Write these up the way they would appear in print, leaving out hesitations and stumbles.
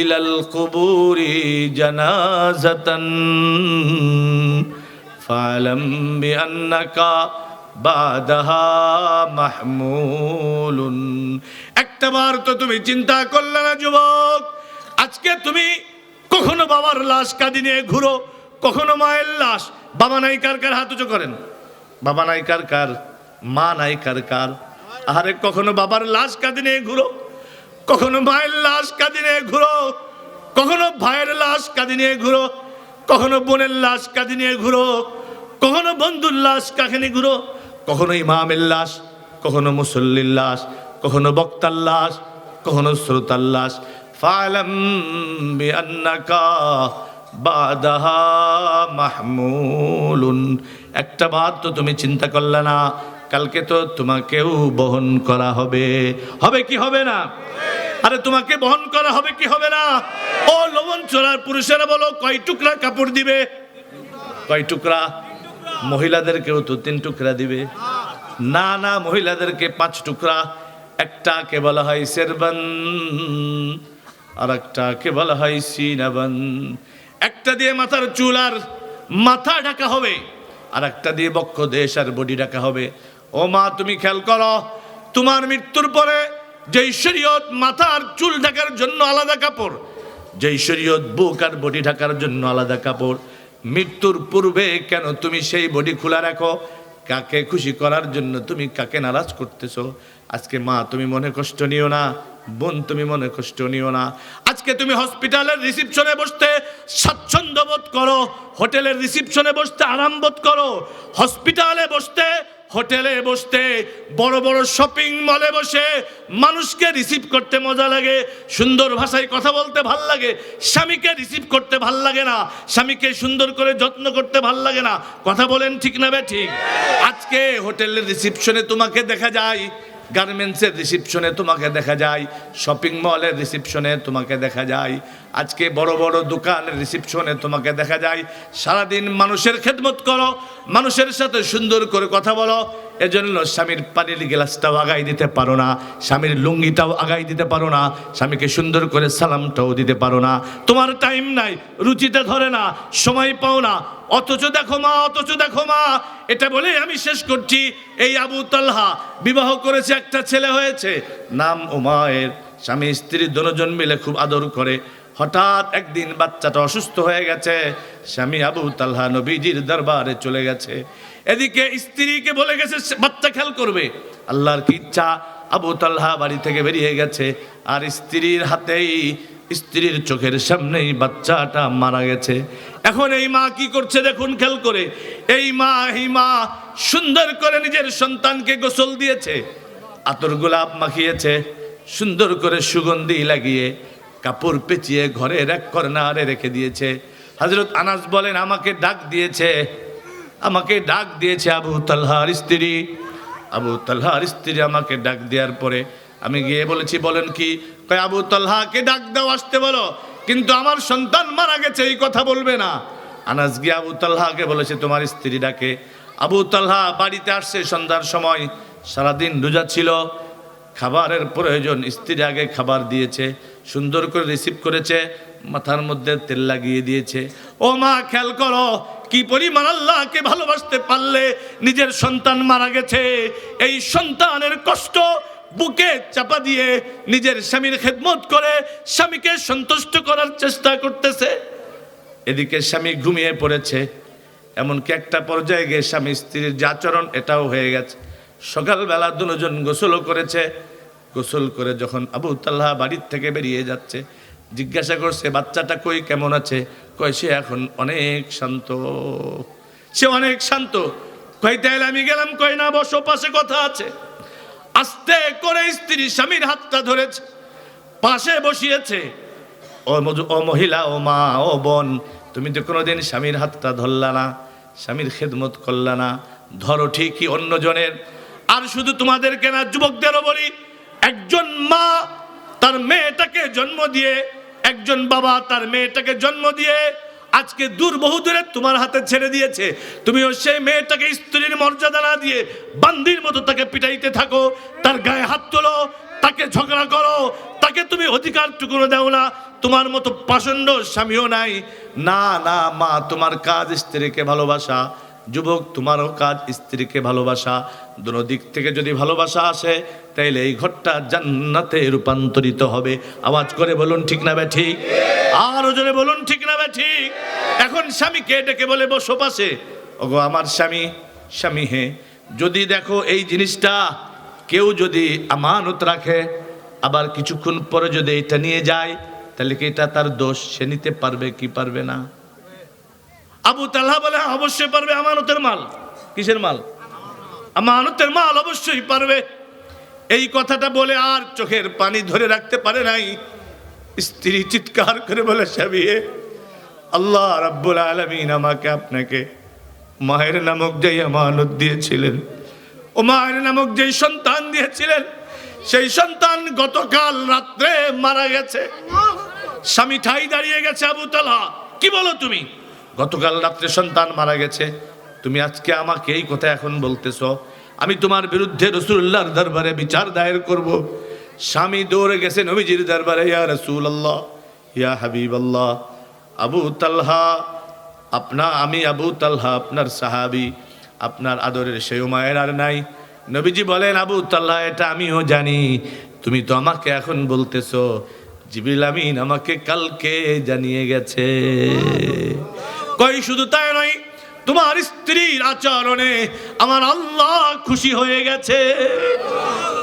ইলাল কুবুরি জানাজাতান ফালাম বিআন্নাকা বাদাহা মাহমুলুন। একটাবার তো তুমি চিন্তা করলে না যুবক, আজকে তুমি কখনো বাবার লাশ কাঁদি নিয়ে ঘুরো, কখনো মায়ের লাশ। বাবা নাই কার কার হাত উঁচু করেন। বাবা নাই কার কার, মা নাই কার কার। আরে কখনো বাবার লাশ কাঁদি নিয়ে ঘুরো, কখনো মায়ের লাশ কাঁদি নিয়ে ঘুরো, কখনো ভাইয়ের লাশ কাঁদি নিয়ে ঘুরো, কখনো বোনের লাশ কাঁদি নিয়ে ঘুরো, কখনো বন্ধুর লাশ কাঁদি নিয়ে ঘুরো, কখনো ইমামের লাশ, কখনো মুসল্লির লাশ, কখনো বক্তার লাশ, কখনো শ্রোতার লাশ। ফালাম বিআন্নাকা বাদাহা মাহমুলুন। একটা বার তো তুমি চিন্তা করলে না, কালকে তো তোমাকেও বহন করা হবে। হবে কি হবে না? আরে তোমাকে বহন করা হবে কি হবে না? ও লবণ চোরার পুরুষেরা বলো, কয় টুকরা কাপড় দিবে? কয় টুকরা? মহিলাদেরকেও তো 3 টুকরা দিবে। না না, মহিলাদেরকে 5 টুকরা। একটাকে বলা হয় সেরবান, আর একটাকে বলা হয় সিনাবান। একটা দিয়ে মাথার চুল আর মাথা ঢাকা হবে, আর একটা দিয়ে বক্ষ দেশ আর বডি ঢাকা হবে। ও মা, তুমি খেয়াল করো, তোমার মৃত্যুর পরে যেই শরীয়ত মাথার চুল ঢাকার জন্য আলাদা কাপড়, যেই শরীয়ত বুক আর বডি ঢাকার জন্য আলাদা কাপড়, মৃত্যুর পূর্বে কেন তুমি সেই বডি খোলা রাখো? কাকে খুশি করার জন্য তুমি কাকে নারাজ করতেছো? আজকে মা তুমি মনে কষ্ট নিও না, বোন তুমি মনে কষ্ট নিও না। আজকে তুমি হসপিটালের রিসিপশনে বসতে স্বাচ্ছন্দ্য বোধ করো, হোটেলের রিসিপশনে বসতে আরাম বোধ করো, হসপিটালে বসতে, হোটেলে বসতে, বড় বড় শপিং মলে বসে মানুষকে রিসিভ করতে মজা লাগে, সুন্দর ভাষায় কথা বলতে ভাল লাগে। স্বামীকে রিসিভ করতে ভাল লাগে না, স্বামীকে সুন্দর করে যত্ন করতে ভাল লাগে না। কথা বলেন ঠিক না বে ঠিক? আজকে হোটেলের রিসিপশনে তোমাকে দেখা যায়, গার্মেন্টসের রিসিপশনে তোমাকে দেখা যায়, শপিং মলের রিসিপশনে তোমাকে দেখা যায়, আজকে বড় বড় দোকানের রিসিপশনে তোমাকে দেখা যায়। সারাদিন মানুষের খেদমত করো, মানুষের সাথে সুন্দর করে কথা বলো। এজন্য স্বামীর পানির গ্লাসটাও আগাই দিতে পারো না, স্বামীর লুঙ্গিটাও আগাই দিতে পারো না, স্বামীকে সুন্দর করে সালামটাও দিতে পারো না। তোমার টাইম নাই, রুচিতে ধরে না, সময় পাও না। অথচ দেখো মা, অথচ দেখো মা, এটা বলে আমি শেষ করছি। এই আবু তালহা বিবাহ করেছে, একটা ছেলে হয়েছে, নাম উমায়ের। স্বামী স্ত্রী দুজন মিলে খুব আদর করে। হঠাৎ একদিন বাচ্চাটা অসুস্থ হয়ে গেছে। স্বামী আবু তালহা নবীজির দরবারে চলে গেছে, এদিকে স্ত্রীকে বলে গেছে বাচ্চা খেয়াল করবে। আল্লাহর কি ইচ্ছা, আবু তালহা বাড়ি থেকে বেরিয়ে গেছে, আর স্ত্রীর হাতেই, স্ত্রীর চোখের সামনেই বাচ্চাটা মারা গেছে। এখন এই মা কি করছে দেখুন খেয়াল করে। এই মা সুন্দর করে নিজের সন্তানকে গোসল দিয়েছে, আতর গোলাপ মাখিয়েছে, সুন্দর করে সুগন্ধি লাগিয়ে কাপড় পেঁচিয়ে ঘরের এক কর্নারে রেখে দিয়েছে। হযরত আনাস বলেন, আমাকে ডাক দিয়েছে, আমাকে ডাক দিয়েছে আবু তালহার স্ত্রী। আবু তালহার স্ত্রী আমাকে ডাক দেওয়ার পরে আমি গিয়ে বলেছি, বলেন কি? কয় আবু তালহাকে ডাক দাও, আসতে বলো, কিন্তু আমার সন্তান মারা গেছে এই কথা বলবে না। আনাস গিয়ে আবু তালহাকে বলেছে, তোমার স্ত্রী ডাকে। আবু তালহা বাড়িতে আসছে সন্ধ্যার সময়, সারাদিন রোজা ছিল, খাবারের প্রয়োজন, স্ত্রী আগে খাবার দিয়েছে, সুন্দর করে রিসিভ করেছে, মাথার মধ্যে তেল লাগিয়ে দিয়েছে। ও মা খেয়াল করো, কি পরিমাণ আল্লাহকে ভালোবাসতে পারলে নিজের সন্তান মারা গেছে, এই সন্তানের কষ্ট বুকে চাপা দিয়ে নিজের স্বামীর খেদমত করে স্বামীকে সন্তুষ্ট করার চেষ্টা করতেছে। এদিকে স্বামী ঘুমিয়ে পড়েছে, এমনকি একটা পর্যায়ে গিয়ে স্বামী স্ত্রীর যে আচরণ এটাও হয়ে গেছে। সকালবেলা দুজন গোসলও করেছে। গোসল করে যখন আবু তালহা বাড়ির থেকে বেরিয়ে যাচ্ছে, জিজ্ঞাসা করছে বাচ্চাটা কই, কেমন আছে? কয় সে এখন অনেক শান্ত, সে অনেক শান্ত। কয় তাইলে আমি গেলাম? কয় না, বসো, পাশে কথা আছে। আস্তে করে স্ত্রী স্বামীর হাতটা ধরেছে, পাশে বসিয়েছে। ও মহিলা, ও মা, ও বোন, তুমি তো কোনোদিন স্বামীর হাতটা ধরলা না, স্বামীর খেদমত করলা না। ধরো ঠিকই অন্যজনের, আর শুধু তোমাদেরকে না, যুবকদেরও বলি, একজন মা তার মেয়েটাকে জন্ম দিয়ে, একজন বাবা তার মেয়েটাকে জন্ম দিয়ে আজকে বহু দূরে তোমার হাতে ছেড়ে দিয়েছে। তুমিও সেই মেয়েটাকে স্ত্রীর মর্যাদা না দিয়ে বান্দির মতো তাকে পিটাইতে থাকো, তার গায়ে হাত তোলো, তাকে ঝগড়া করো, তাকে তুমি অধিকারটুকুনো দাও না। তোমার মতো পাষণ্ড স্বামীও নাই। না না মা, তোমার কাজ স্ত্রীকে ভালোবাসা। যুবক, তোমারও কাজ স্ত্রীকে ভালোবাসা। দুনো দিক থেকে যদি ভালোবাসা আসে তাইলে এই ঘরটা জান্নাতে রূপান্তরিত হবে। আওয়াজ করে বলুন ঠিক না ঠিক? আরো জোরে বলুন ঠিক না ঠিক? এখন স্বামীকে ডেকে বলে, বসো পাশে। ওগো আমার স্বামী, স্বামী হে, যদি দেখো এই জিনিসটা কেউ যদি আমানত রাখে, আবার কিছুক্ষণ পরে যদি এটা নিয়ে যায়, তাহলে কি এটা তার দোষ? সে নিতে পারবে কি পারবে না? আবু তালহা বলে, অবশ্যই পারবে। আমানতের মাল। কিসের মাল? আমানতের মাল, অবশ্যই পারবে। এই কথাটা বলে আর চোখের পানি ধরে রাখতে পারে নাই। স্ত্রী চিৎকার করে বলে, স্বামী, আল্লাহ রাব্বুল আলামিন আমাকে আপনাকে মায়ের নামক যেই আমানত দিয়েছিলেন, ও মায়ের নামক যেই সন্তান দিয়েছিলেন, সেই সন্তান গতকাল রাত্রে মারা গেছে। স্বামী ঠাই দাঁড়িয়ে গেছে। আবু তালহা, কি বলো তুমি? গতকাল রাত্রে সন্তান মারা গেছে, তুমি আজকে আমাকে এই কথা এখন বলতেছো? আমি তোমার বিরুদ্ধে রাসূলুল্লাহর দরবারে বিচার দায়ের করব। স্বামী দৌড়ে গেছে নবীজির দরবারে, ইয়া রাসূলুল্লাহ, ইয়া হাবিবাল্লাহ, আবু তালহা আমি আবু তালহা আপনার সাহাবী, আপনার আদরের সেই মায়ের আর নাই। নবীজি বলেন, আবু তালহা, এটা আমিও জানি, তুমি তো আমাকে এখন বলতেছো। জিবরিল আমিন আমাকে কালকে জানিয়ে গেছে। কই শুধু তাই নয়, তোমার স্ত্রীর আচরণে আমার আল্লাহ খুশি হয়ে গেছে।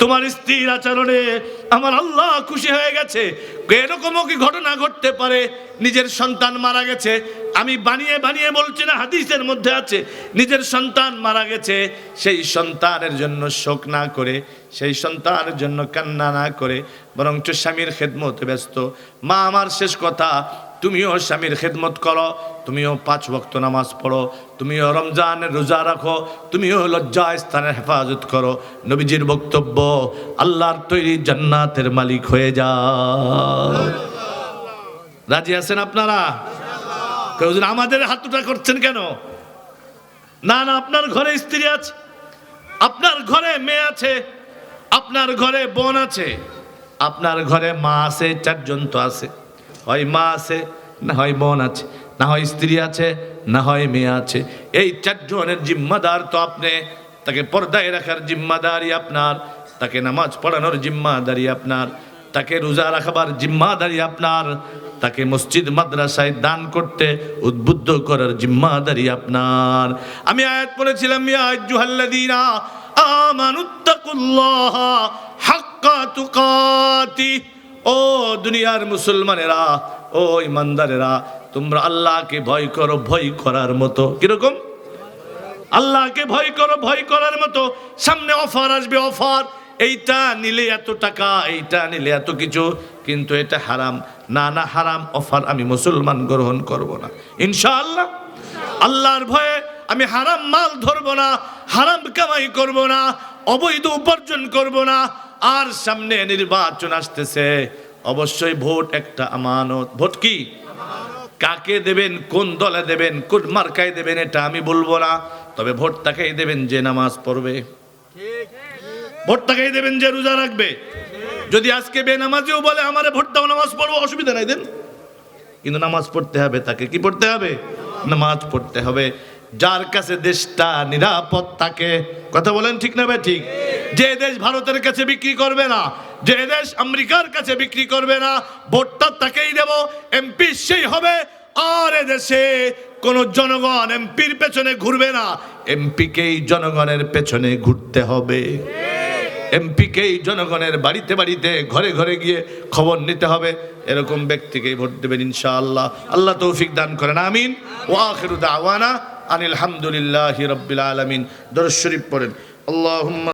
তোমার স্ত্রীর আচরণে আমার আল্লাহ খুশি হয়ে গেছে। এরকমও কি ঘটনা ঘটতে পারে? নিজের সন্তান মারা গেছে, আমি বানিয়ে বানিয়ে বলছি না, হাদিসের মধ্যে আছে, নিজের সন্তান মারা গেছে, সেই সন্তানের জন্য শোক না করে, সেই সন্তানের জন্য কান্না না করে, বরঞ্চ স্বামীর খেদমতে ব্যস্ত। মা, আমার শেষ কথা, তুমিও স্বামীর খেদমত করো, তুমিও 5 ওয়াক্ত নামাজ পড়ো, তুমিও রমজানের রোজা রাখো, তুমিও লজ্জা স্থানের হেফাজত করো। নবীজির বক্তব্য, আল্লাহর তৈরি জান্নাতের মালিক হয়ে যাও। রাজি আছেন আপনারা? আমাদের হাতটা করছেন কেন? না না, আপনার ঘরে স্ত্রী আছে, আপনার ঘরে মেয়ে আছে, আপনার ঘরে বোন আছে, আপনার ঘরে মা আছে, 4 জন তো আছে। হয় মা আছে, না হয় বোন আছে, না হয় স্ত্রী আছে, না হয় মেয়ে আছে। এই 4 জনের জিম্মাদার তো আপনি। তাকে পর্দায় রাখার জিম্মাদারি আপনার, তাকে নামাজ পড়ানোর জিম্মাদারি আপনার, তাকে রোজা রাখাবার জিম্মাদারি আপনার, তাকে মসজিদ মাদ্রাসায় দান করতে উদ্বুদ্ধ করার জিম্মাদারি আপনার। আমি আয়াত পড়েছিলাম, ইয়া আইয়ুহাল্লাযীনা আমানুত্তাকুল্লাহা হাক্কা তুকাতি। ও দুনিয়ার মুসলমানেরা, ও ইমানদারেরা, তোমরা আল্লাহকে ভয় করো ভয় করার মতো। কিরকম? আল্লাহকে ভয় করো ভয় করার মতো। সামনে অফার আসবে, অফার, এইটা নিলে এত টাকা, এইটা নিলে এত কিছু, কিন্তু এটা হারাম। না না, হারাম অফার আমি মুসলমান গ্রহণ করব না ইনশাআল্লাহ। আল্লাহর ভয়ে আমি হারাম মাল ধরবো না, হারাম কামাই করব না, অবৈধ উপার্জন করব না। আর সামনে নির্বাচন আসতেছে, অবশ্যই ভোট একটা আমানত। ভোট কি? কাকে দেবেন, কোন দলে দেবেন, কোন মার্কায় দেবেন, এটা আমি বলবো না। তবে ভোট তাকেই দেবেন যে নামাজ পড়বে, ভোট তাকেই দেবেন যে রোজা রাখবে। যদি আজকে বেনামাজিও বলে আমারে ভোট দাও, নামাজ পড়বো, অসুবিধা নাই, দেন, কিন্তু নামাজ পড়তে হবে। তাকে কি পড়তে হবে? নামাজ পড়তে হবে। যার কাছে দেশটা নিরাপদ থাকে, কথা বলেন ঠিক না ভাই? ঠিক। যে দেশ ভারতের কাছে বিক্রি করবে না, যে দেশ আমেরিকার কাছে বিক্রি করবে না, ভোটটা তাকেই দেব, এমপি সেই হবে। আর এদেশে কোন জনগণ এমপির পেছনে ঘুরবে না, এমপিকেই জনগণের পেছনে ঘুরতে হবে। এমপিকেই জনগণের বাড়িতে বাড়িতে ঘরে ঘরে গিয়ে খবর নিতে হবে। এরকম ব্যক্তিকেই ভোট দেবেন ইনশাআল্লাহ। আল্লাহ তৌফিক দান করেন, আমিন। ওয়া আখিরু দাওয়ানা আনিল হামদুলিল্লাহি রাব্বিল আলামিন। দরুদ শরীফ পড়েন। আল্লাহুম্মা